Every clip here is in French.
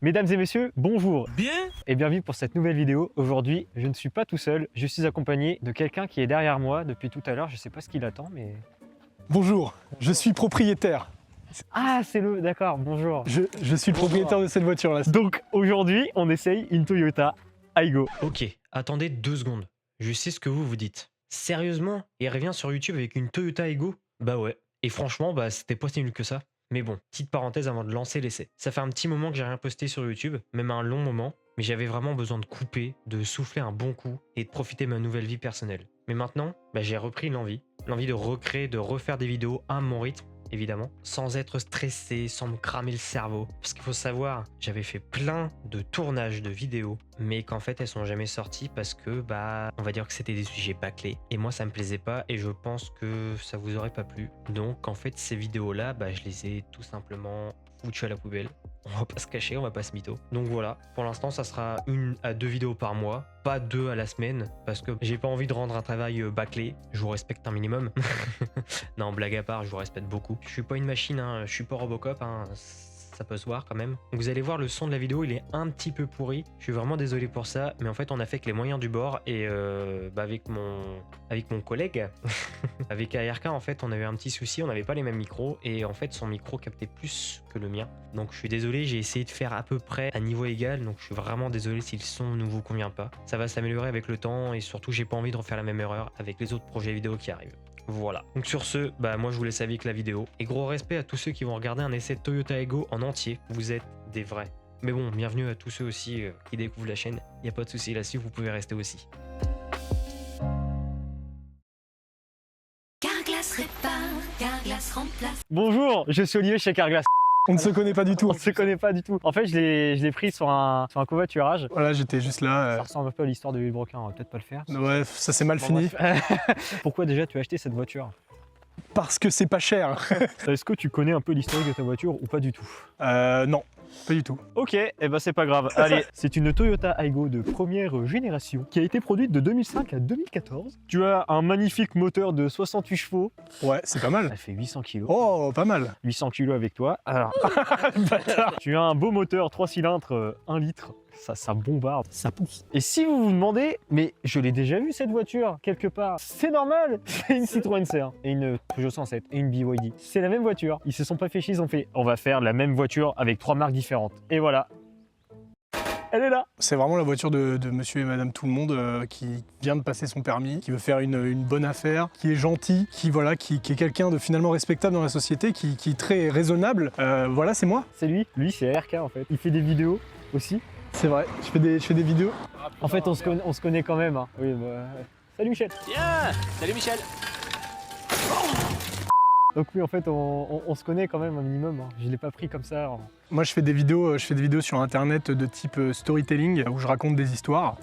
Mesdames et messieurs, bonjour. Bien. Et bienvenue pour cette nouvelle vidéo. Aujourd'hui, je ne suis pas tout seul, je suis accompagné de quelqu'un qui est derrière moi depuis tout à l'heure. Je sais pas ce qu'il attend, mais... Bonjour, je suis propriétaire. Ah, c'est le... D'accord, bonjour. Je suis le propriétaire de cette voiture-là. Donc aujourd'hui, on essaye une Toyota Aygo. Ok, attendez 2 secondes. Je sais ce que vous vous dites. Sérieusement? Il revient sur YouTube avec une Toyota Aygo? Bah ouais. Et franchement, bah c'était pas si nul que ça. Mais bon, petite parenthèse avant de lancer l'essai. Ça fait un petit moment que j'ai rien posté sur YouTube, même un long moment, mais j'avais vraiment besoin de couper, de souffler un bon coup et de profiter de ma nouvelle vie personnelle. Mais maintenant, bah, j'ai repris l'envie de recréer, de refaire des vidéos à mon rythme, évidemment, sans être stressé, sans me cramer le cerveau. Parce qu'il faut savoir, j'avais fait plein de tournages de vidéos, mais qu'en fait elles sont jamais sorties parce que, bah, on va dire que c'était des sujets bâclés. Et moi ça me plaisait pas et je pense que ça vous aurait pas plu. Donc en fait ces vidéos-là, bah, je les ai tout simplement foutues à la poubelle. On va pas se cacher, on va pas se mytho. Donc voilà, pour l'instant ça sera 1 à 2 vidéos par mois, pas 2 à la semaine, parce que j'ai pas envie de rendre un travail bâclé, je vous respecte un minimum. Non, blague à part, je vous respecte beaucoup. Je suis pas une machine, hein, je suis pas Robocop, hein, ça peut se voir quand même. Donc vous allez voir, le son de la vidéo il est un petit peu pourri, je suis vraiment désolé pour ça, mais en fait on a fait avec les moyens du bord et bah, avec mon collègue, avec ARK en fait on avait un petit souci, on n'avait pas les mêmes micros et en fait son micro captait plus que le mien. Donc je suis désolé, j'ai essayé de faire à peu près à niveau égal, donc je suis vraiment désolé si le son ne vous convient pas. Ça va s'améliorer avec le temps et surtout j'ai pas envie de refaire la même erreur avec les autres projets vidéo qui arrivent. Voilà. Donc sur ce, bah moi je vous laisse avec la vidéo. Et gros respect à tous ceux qui vont regarder un essai de Toyota Aygo en entier. Vous êtes des vrais. Mais bon, bienvenue à tous ceux aussi qui découvrent la chaîne. Y a pas de souci là-dessus, vous pouvez rester aussi. Carglass répare, Carglass remplace. Bonjour, je suis Olivier chez Carglass. On ne se connaît pas du tout. On ne se connaît pas du tout. En fait, je l'ai pris sur un covoiturage. Voilà, j'étais juste Ça là. ressemble un peu à l'histoire de Villebrequin, on va peut-être pas le faire. Ouais, ça s'est mal Bon, fini. bref. Pourquoi déjà tu as acheté cette voiture? Parce que c'est pas cher. Est-ce que tu connais un peu l'historique de ta voiture ou pas du tout? Non, pas du tout. Ok, et ben c'est pas grave. Allez, c'est une Toyota Aygo de première génération qui a été produite de 2005 à 2014. Tu as un magnifique moteur de 68 chevaux. Ouais, c'est pas mal. Elle fait 800 kg. Oh, pas mal. 800 kg avec toi. Alors, tu as un beau moteur 3 cylindres 1 litre. Ça bombarde, ça pousse. Et si vous vous demandez, mais je l'ai déjà vu cette voiture quelque part, c'est normal, c'est une Citroën C1 et une Peugeot 107 et une BYD. C'est la même voiture. Ils se sont pas fait chier, ils ont fait on va faire la même voiture avec 3 marques différentes. Et voilà. Elle est là. C'est vraiment la voiture de monsieur et madame tout le monde qui vient de passer son permis, qui veut faire une bonne affaire, qui est gentil, qui est quelqu'un de finalement respectable dans la société, qui est très raisonnable. Voilà, c'est moi. C'est lui. Lui, c'est ARK en fait. Il fait des vidéos aussi. C'est vrai, je fais des vidéos. En fait, on se connaît quand même. Hein. Oui, bah... Salut Michel. Bien. Salut Michel. Donc oui, en fait, on se connaît quand même un minimum. Hein. Je l'ai pas pris comme ça. Hein. Moi, je fais des vidéos sur internet de type storytelling où je raconte des histoires.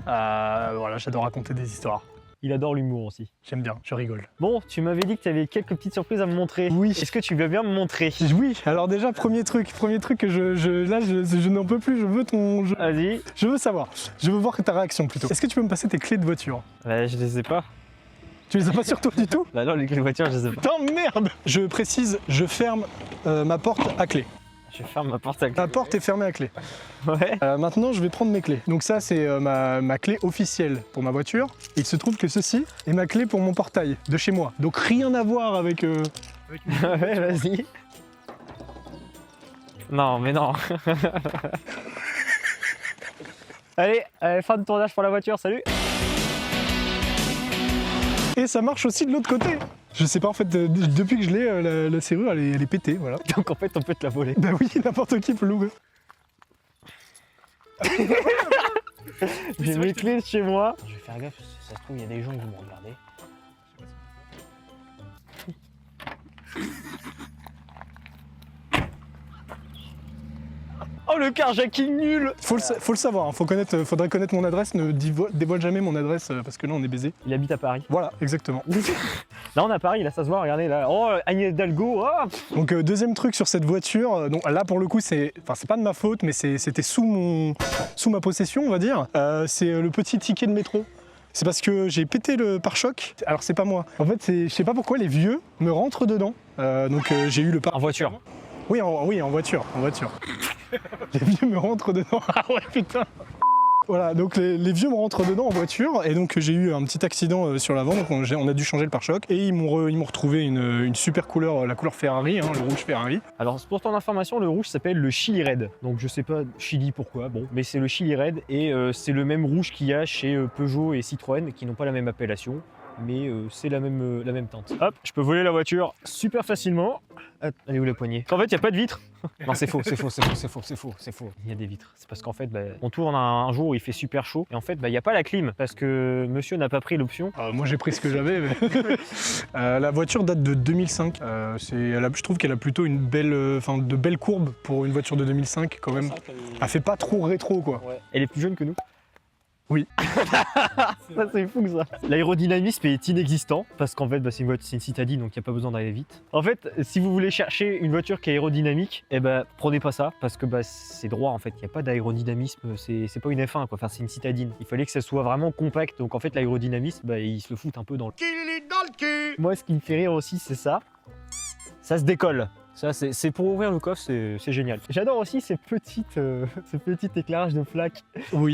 Voilà, j'adore raconter des histoires. Il adore l'humour aussi. J'aime bien, je rigole. Bon, tu m'avais dit que tu avais quelques petites surprises à me montrer. Oui. Est-ce que tu veux bien me montrer? Oui, alors déjà, premier truc que je n'en peux plus, Vas-y. je veux savoir. Je veux voir ta réaction plutôt. Est-ce que tu peux me passer tes clés de voiture? Bah, je les ai pas. Tu les as pas sur toi du tout? Bah non, les clés de voiture, je les ai pas. Putain, merde! Je précise, je ferme ma porte à clé. Je ferme ma porte à clé. La porte est fermée à clé. Ouais. Maintenant, je vais prendre mes clés. Donc ça, c'est ma clé officielle pour ma voiture. Et il se trouve que ceci est ma clé pour mon portail de chez moi. Donc rien à voir avec... Ouais, vas-y. Non, mais non. Allez, fin de tournage pour la voiture, salut. Et ça marche aussi de l'autre côté. Je sais pas, en fait, depuis que je l'ai, la serrure, elle est pétée, voilà. Donc en fait, on peut te la voler. Bah oui, n'importe qui peut l'ouvrir. J'ai mes clés de chez moi. Je vais faire gaffe, si ça se trouve, il y a des gens qui vont me regarder. Oh, le carjacking nul! Faut le savoir, hein, faudrait connaître mon adresse, ne dévoile jamais mon adresse parce que là on est baisé. Il habite à Paris. Voilà, exactement. Là, on est à Paris, là, ça se voit, regardez, là. Oh, Agnès Hidalgo, oh. Donc deuxième truc sur cette voiture, donc là pour le coup c'est pas de ma faute, mais c'était sous ma possession on va dire. C'est le petit ticket de métro. C'est parce que j'ai pété le pare-choc. Alors c'est pas moi. En fait, je sais pas pourquoi les vieux me rentrent dedans. Donc j'ai eu le pare. En voiture. Oui, en voiture, Les vieux me rentrent dedans. Ah ouais, putain. Voilà, donc les vieux me rentrent dedans en voiture et donc j'ai eu un petit accident sur l'avant, donc on a dû changer le pare-choc et ils m'ont retrouvé une super couleur, la couleur Ferrari, hein, le rouge Ferrari. Alors pour ton information, le rouge s'appelle le Chili Red. Donc je sais pas Chili pourquoi, bon, mais c'est le Chili Red et c'est le même rouge qu'il y a chez Peugeot et Citroën qui n'ont pas la même appellation. Mais c'est la même teinte. Hop, je peux voler la voiture super facilement. Hop, elle est où la poignée? En fait, il n'y a pas de vitre. Non, c'est faux. Il y a des vitres. C'est parce qu'en fait, on tourne un jour où il fait super chaud. Et en fait, il n'y a pas la clim parce que monsieur n'a pas pris l'option. Moi, j'ai pris ce que j'avais. Mais la voiture date de 2005. Je trouve qu'elle a plutôt une belle, de belles courbes pour une voiture de 2005 quand même. Elle fait pas trop rétro, quoi. Ouais. Elle est plus jeune que nous. Oui. Ça c'est fou ça. L'aérodynamisme est inexistant parce qu'en fait c'est une citadine donc il n'y a pas besoin d'aller vite. En fait si vous voulez chercher une voiture qui est aérodynamique, prenez pas ça parce que c'est droit en fait, il n'y a pas d'aérodynamisme, c'est pas une F1 quoi, enfin c'est une citadine. Il fallait que ça soit vraiment compact donc en fait l'aérodynamisme ils se le foutent un peu dans le cul. Moi ce qui me fait rire aussi c'est ça. Ça se décolle. Ça, c'est pour ouvrir le coffre, c'est génial. J'adore aussi ces petits éclairages de plaques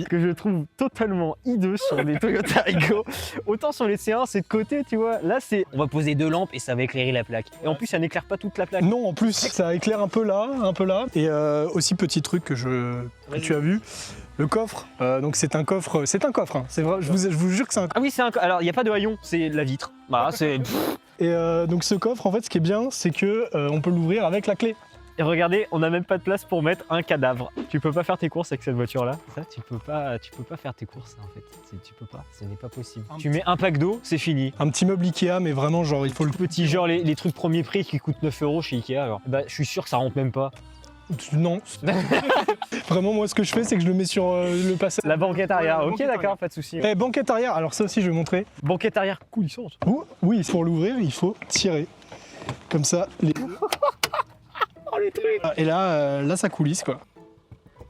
que je trouve totalement hideux sur les Toyota Aygo. Autant sur les C1, c'est de côté, tu vois. Là, on va poser 2 lampes et ça va éclairer la plaque. Et en plus, ça n'éclaire pas toute la plaque. Non, en plus, ça éclaire un peu là. Et aussi, petit truc que tu as vu. Le coffre, donc c'est un coffre, hein. C'est vrai, je vous jure que c'est un coffre. Ah oui, c'est un coffre. Alors, il n'y a pas de haillon, c'est la vitre. Bah, c'est... Et donc ce coffre, en fait, ce qui est bien, c'est que on peut l'ouvrir avec la clé. Et regardez, on n'a même pas de place pour mettre un cadavre. Tu peux pas faire tes courses avec cette voiture-là. Ça, tu peux pas faire tes courses, en fait. Tu peux pas, ce n'est pas possible. Tu mets un pack d'eau, c'est fini. Un petit meuble Ikea, mais vraiment, genre, il faut le... Petit genre, les trucs premier prix qui coûtent 9 € chez Ikea, alors. Je suis sûr que ça rentre même pas. Non. Vraiment, moi, ce que je fais, c'est que je le mets sur le passage. La banquette arrière, ok, d'accord, pas de souci. Banquette arrière, alors ça aussi, je vais montrer. Banquette arrière coulissante. Oui, pour l'ouvrir, il faut tirer. Comme ça, les... Oh, les trucs. Et là, ça coulisse, quoi.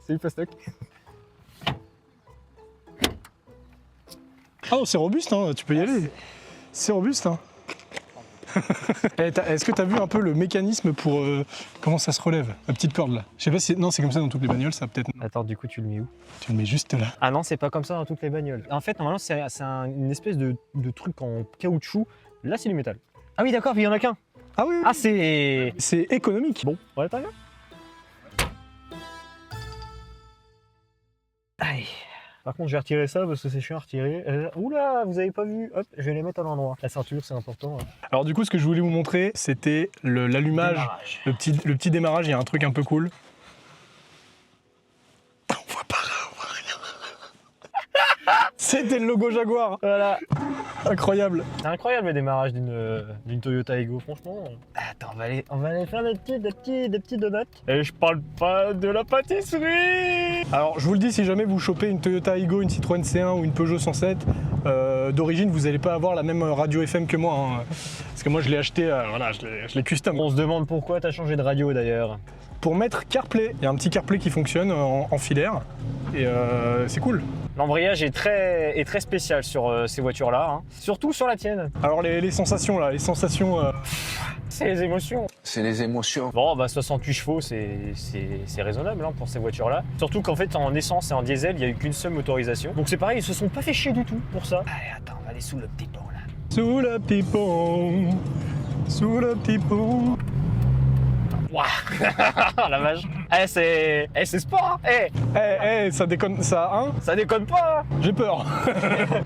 C'est pas stock. Ah non, c'est robuste, hein, tu peux y aller. C'est robuste, hein. Est-ce que tu as vu un peu le mécanisme pour comment ça se relève? La petite corde là. Je sais pas si... Non, c'est comme ça dans toutes les bagnoles, ça peut-être... Attends, du coup, tu le mets où? Tu le mets juste là. Ah non, c'est pas comme ça dans toutes les bagnoles. En fait, normalement, c'est une espèce de truc en caoutchouc. Là, c'est du métal. Ah oui, d'accord, puis il y en a qu'un. Ah oui, oui. Ah, c'est... C'est économique. Bon, on va l'intérieur. Aïe. Par contre, je vais retirer ça parce que c'est chiant à retirer. Oula, vous avez pas vu? Hop, je vais les mettre à l'endroit. La ceinture, c'est important. Hein. Alors du coup, ce que je voulais vous montrer, c'était l'allumage, le petit démarrage. Il y a un truc un peu cool. On voit pas là, on voit rien. C'était le logo Jaguar. Voilà. Incroyable. C'est incroyable le démarrage d'une Toyota Aygo, franchement. Attends, on va aller faire des petits donuts. Et je parle pas de la pâtisserie. Alors, je vous le dis, si jamais vous chopez une Toyota Aygo, une Citroën C1 ou une Peugeot 107, d'origine, vous n'allez pas avoir la même radio FM que moi. Hein, parce que moi, je l'ai acheté, voilà, je l'ai custom. On se demande pourquoi t'as changé de radio d'ailleurs. Pour mettre CarPlay, il y a un petit CarPlay qui fonctionne en filaire. Et c'est cool. L'embrayage est très spécial sur ces voitures-là, hein. Surtout sur la tienne. Alors les sensations là, C'est les émotions. C'est les émotions. Bon, 68 chevaux, c'est raisonnable hein, pour ces voitures-là. Surtout qu'en fait, en essence et en diesel, il n'y a eu qu'une seule motorisation. Donc c'est pareil, ils se sont pas fait chier du tout pour ça. Allez, attends, on va aller sous le petit pont là. Sous le petit pont, sous le petit pont. Waouh. La vache. C'est sport. Ça déconne, ça, hein? Ça déconne pas. Hein. J'ai peur.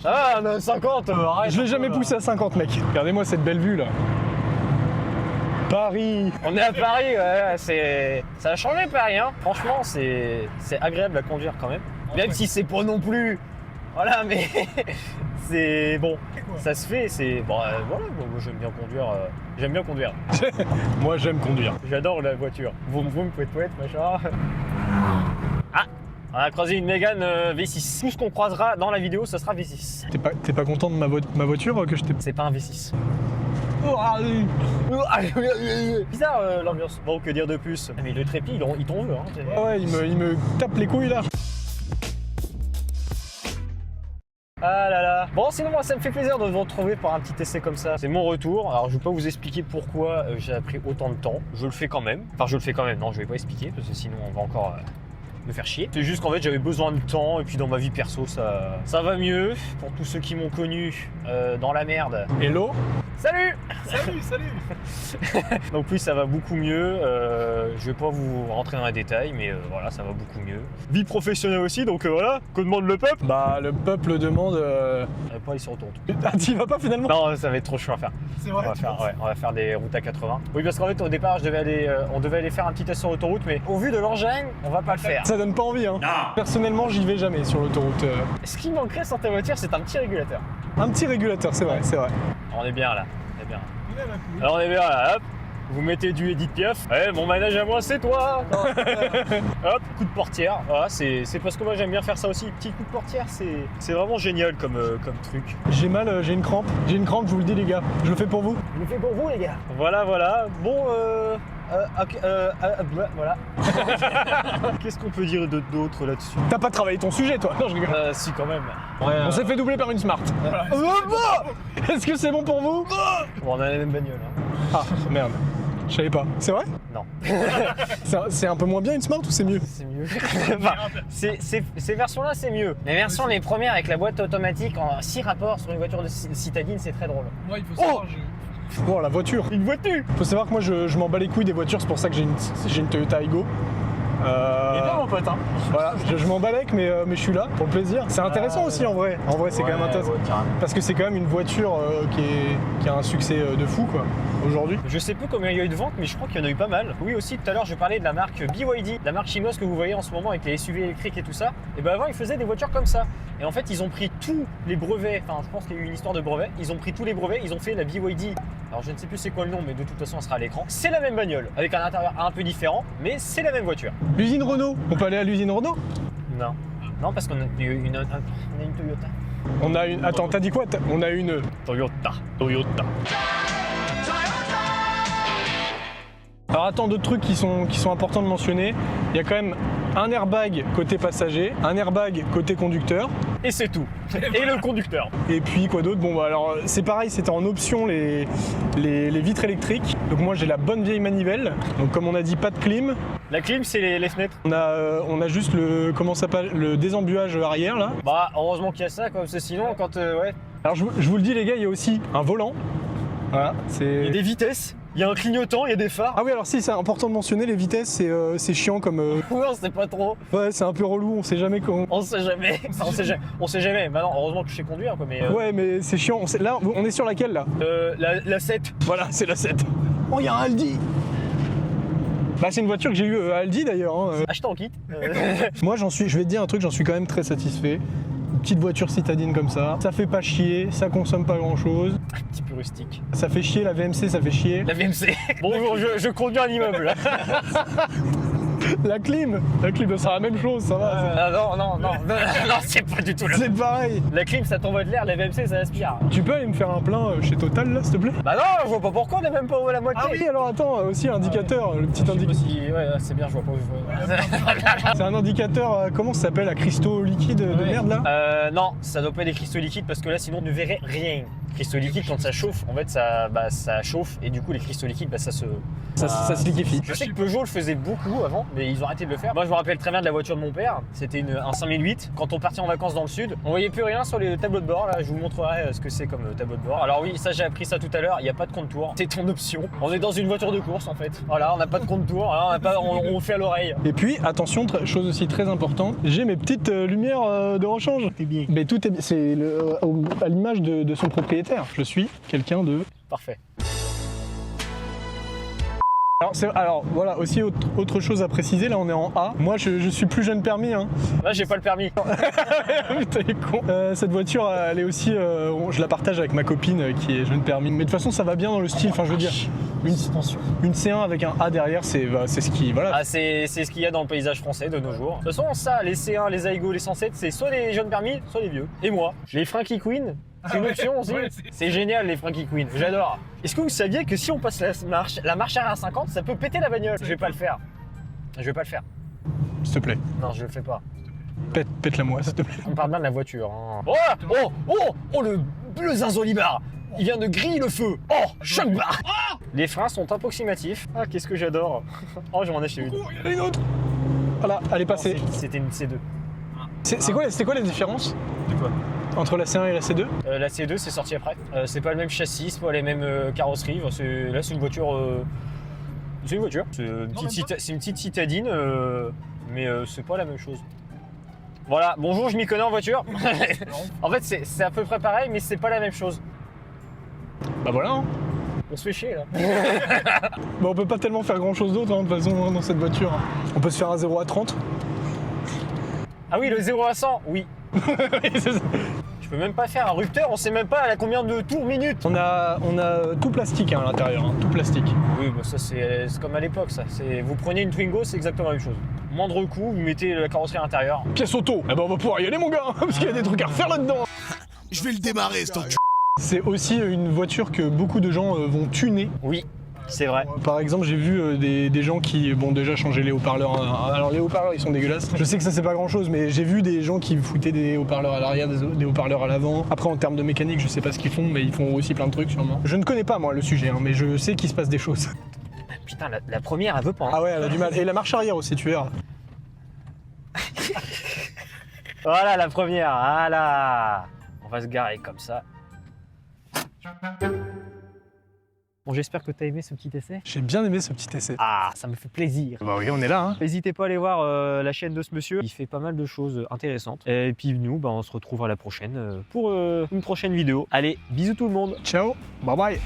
Ah, on a 50, arrête. Je l'ai jamais poussé à 50, mec. Regardez-moi cette belle vue là. Paris. On est à Paris, ouais, ça a changé Paris, hein. Franchement, c'est agréable à conduire quand même. Même si c'est pas non plus... Voilà, mais c'est bon, ça se fait, c'est... Bon, voilà, moi j'aime bien conduire. Moi j'aime conduire. J'adore la voiture. Vroom vroom, pouet pouet, machin. Ah, on a croisé une Mégane V6. Tout ce qu'on croisera dans la vidéo, ça sera V6. T'es pas content de ma voiture que je t'ai... C'est pas un V6. Bizarre l'ambiance. Bon, que dire de plus? Mais le trépied, il t'en veut. Hein. Ah ouais, il me tape les couilles là. Ah là là. Bon, sinon, moi, ça me fait plaisir de vous retrouver pour un petit essai comme ça. C'est mon retour. Alors, je vais pas vous expliquer pourquoi j'ai pris autant de temps. Je le fais quand même. Enfin, je le fais quand même. Non, je vais pas expliquer parce que sinon, on va encore me faire chier. C'est juste qu'en fait, j'avais besoin de temps et puis dans ma vie perso, ça va mieux. Pour tous ceux qui m'ont connu dans la merde. Hello. Salut. Salut. Donc oui, ça va beaucoup mieux. Je vais pas vous rentrer dans les détails, mais voilà, ça va beaucoup mieux. Vie professionnelle aussi, donc voilà. Que demande le peuple? Bah, le peuple demande. Pas ils se retournent. Ah, t'y vas pas finalement? Non, ça va être trop chiant à faire. C'est On va faire des routes à 80. Oui, parce qu'en fait, au départ, on devait aller faire un petit test sur l'autoroute, mais au vu de l'engin, on va pas le faire. Ça donne pas envie, hein. Non. Personnellement, j'y vais jamais sur l'autoroute. Ce qui manquerait sur ta voiture, c'est un petit régulateur. Un petit régulateur, c'est vrai, c'est vrai. On est bien là. On est bien. Alors on est bien là, hop. Vous mettez du Edith Piaf. Ouais, mon manège à moi, c'est toi. Hop, coup de portière. Voilà, c'est parce que moi j'aime bien faire ça aussi. Petit coup de portière, c'est vraiment génial comme truc. J'ai mal, j'ai une crampe. J'ai une crampe, je vous le dis, les gars. Je le fais pour vous. Je le fais pour vous, les gars. Voilà, voilà. Bon, voilà. Qu'est-ce qu'on peut dire d'autre là-dessus? T'as pas travaillé ton sujet, toi? Non, je rigole. Si, quand même. On s'est fait doubler par une Smart. Est-ce que c'est bon pour vous? Bon, on a la même bagnole. Hein. Ah, merde. Je savais pas. C'est vrai? Non. C'est un peu moins bien une Smart ou c'est mieux? C'est mieux. Enfin, ces versions-là, c'est mieux. Les versions, les premières avec la boîte automatique en 6 rapports sur une voiture de citadine, c'est très drôle. Moi, il faut savoir, Bon, la voiture. Une voiture. Faut savoir que moi, je m'en bats les couilles des voitures, c'est pour ça que j'ai une Toyota Aygo. Il est bien, mon pote, hein. Voilà, je m'en balèque, mais je suis là pour le plaisir. C'est intéressant aussi en vrai. En vrai, c'est quand même intéressant. Ouais, parce que c'est quand même une voiture qui a un succès de fou, quoi, aujourd'hui. Je sais plus combien il y a eu de ventes, mais je crois qu'il y en a eu pas mal. Oui, aussi, tout à l'heure, je parlais de la marque BYD, la marque chinoise que vous voyez en ce moment avec les SUV électriques et tout ça. Et ben avant, ils faisaient des voitures comme ça. Et en fait, ils ont pris tous les brevets. Enfin, je pense qu'il y a eu une histoire de brevets. Ils ont pris tous les brevets, ils ont fait la BYD. Alors, je ne sais plus c'est quoi le nom, mais de toute façon, elle sera à l'écran. C'est la même bagnole, avec un intérieur un peu différent, mais c'est la même voiture. L'usine Renault. On peut aller à l'usine Renault? Non. Non, parce qu'on a une Toyota. On a une. Attends, t'as dit quoi? On a une. Toyota. Alors attends, d'autres trucs qui sont importants de mentionner. Il y a quand même un airbag côté passager, un airbag côté conducteur. Et c'est tout. Et le conducteur. Et puis quoi d'autre? Bon bah alors c'est pareil, c'était en option les vitres électriques. Donc moi j'ai la bonne vieille manivelle. Donc comme on a dit, pas de clim. La clim, c'est les fenêtres. On a juste le désembuage arrière là. Bah heureusement qu'il y a ça, quoi, parce que sinon quand ouais. Alors je vous le dis les gars, il y a aussi un volant. Voilà, Il y a des vitesses, il y a un clignotant, il y a des phares. Ah oui, alors si, c'est important de mentionner, les vitesses, c'est chiant comme... Ouais, on sait pas trop. Ouais, c'est un peu relou, on sait jamais comment... On sait jamais. On sait jamais. Maintenant, heureusement que je sais conduire, quoi, mais... Ouais, mais c'est chiant. Là, on est sur laquelle, là? La 7. Voilà, c'est la 7. Oh, il y a un Aldi. Bah, c'est une voiture que j'ai eue à Aldi, d'ailleurs. Hein. Acheté en kit. Moi, je vais te dire un truc, j'en suis quand même très satisfait. Une petite voiture citadine comme ça, ça fait pas chier, ça consomme pas grand chose. Un petit peu rustique. Ça fait chier, la VMC, ça fait chier. La VMC. Bonjour, je conduis un immeuble. La clim, c'est la même chose, ça va. Ah non, c'est pas du tout le C'est pareil. La clim, ça t'envoie de l'air, la VMC, ça aspire. Tu peux aller me faire un plein chez Total, là, s'il te plaît? Bah non, je vois pas pourquoi, on est même pas à la moitié. Ah oui, alors attends, aussi indicateur, le petit indicateur. Ouais, c'est bien, je vois pas où je vois. C'est un indicateur, comment ça s'appelle, à cristaux liquides de merde là? Non, ça doit pas être des cristaux liquides parce que là sinon on ne verrait rien. Cristaux liquides, quand ça chauffe, en fait ça chauffe et du coup les cristaux liquides, ça se liquéfie. Je sais que Peugeot le faisait beaucoup avant, mais ils ont arrêté de le faire. Moi je me rappelle très bien de la voiture de mon père, c'était un 5008. Quand on partait en vacances dans le sud, on voyait plus rien sur les tableaux de bord. Là, je vous montrerai ce que c'est comme tableau de bord. Alors oui, ça j'ai appris ça tout à l'heure, il n'y a pas de compte-tour, c'est ton option. On est dans une voiture de course en fait. Voilà, on n'a pas de compte-tour, on fait à l'oreille. Et puis attention, chose aussi très importante, j'ai mes petites lumières de rechange. C'est bien. Mais tout est, c'est à l'image de son propriétaire. Je suis quelqu'un de... Parfait. Alors voilà, aussi autre chose à préciser, là on est en A. Moi je suis plus jeune permis. Hein. Là j'ai pas le permis. Putain, il est con. Cette voiture, elle est aussi, je la partage avec ma copine qui est jeune permis. Mais de toute façon ça va bien dans le style, enfin je veux dire, une C1 avec un A derrière, c'est ce qui... Voilà. Ah, c'est ce qu'il y a dans le paysage français de nos jours. De toute façon ça, les C1, les Aygo, les 107, c'est soit les jeunes permis, soit les vieux. Et moi, les Frankie Queen, c'est une option aussi. Ouais, c'est génial les Frankie Queen, j'adore. Est-ce que vous saviez que si on passe la marche arrière à 50, ça peut péter la bagnole? Je vais pas le faire. Je vais pas le faire. S'il te plaît. Non, je le fais pas. Pète-la moi, s'il te plaît. On parle bien de la voiture. Hein. Oh, le zinzolibar. Il vient de griller le feu. Oh, choc barre. Les freins sont approximatifs. Ah, qu'est-ce que j'adore. Oh, je vais en acheter une. Il y en a une autre. Voilà, elle est passée. C'était une C2. C'est quoi les différences De quoi? entre la C1 et la C2? La C2, c'est sorti après. C'est pas le même châssis, c'est pas les mêmes carrosseries. Enfin, là, c'est une voiture. C'est une voiture. C'est une petite citadine, mais c'est pas la même chose. Voilà, bonjour, je m'y connais en voiture. En fait, c'est à peu près pareil, mais c'est pas la même chose. Bah voilà. Hein. On se fait chier là. Bah on peut pas tellement faire grand chose d'autre de toute façon hein, dans cette voiture. On peut se faire un 0 à 30. Ah oui, le 0 à 100, oui. Je peux même pas faire un rupteur, on sait même pas à combien de tours minutes. On a tout plastique hein, à l'intérieur, hein, tout plastique. Oui, bah ça c'est comme à l'époque ça. Vous prenez une Twingo, c'est exactement la même chose. Moindre coup, vous mettez la carrosserie à l'intérieur. Pièce auto. Eh ben on va pouvoir y aller mon gars, parce qu'il y a des trucs à refaire là-dedans. Je vais le démarrer, cet enculé. C'est aussi une voiture que beaucoup de gens vont tuner. Oui, c'est vrai. Par exemple, j'ai vu des gens qui vont déjà changer les haut-parleurs. Alors les haut-parleurs, ils sont dégueulasses. Je sais que ça c'est pas grand-chose, mais j'ai vu des gens qui foutaient des haut-parleurs à l'arrière, des haut-parleurs à l'avant. Après, en termes de mécanique, je sais pas ce qu'ils font, mais ils font aussi plein de trucs sûrement. Je ne connais pas moi le sujet, hein, mais je sais qu'il se passe des choses. Putain, la première, elle veut pas. Hein. Ah ouais, elle a du mal. Et la marche arrière aussi, tu verras. Voilà la première, voilà. On va se garer comme ça. Bon, j'espère que t'as aimé ce petit essai. J'ai bien aimé ce petit essai. Ah, ça me fait plaisir. Bah oui, on est là. Hein. N'hésitez pas à aller voir la chaîne de ce monsieur. Il fait pas mal de choses intéressantes. Et puis nous, bah, on se retrouve à la prochaine pour une prochaine vidéo. Allez, bisous tout le monde. Ciao, bye bye.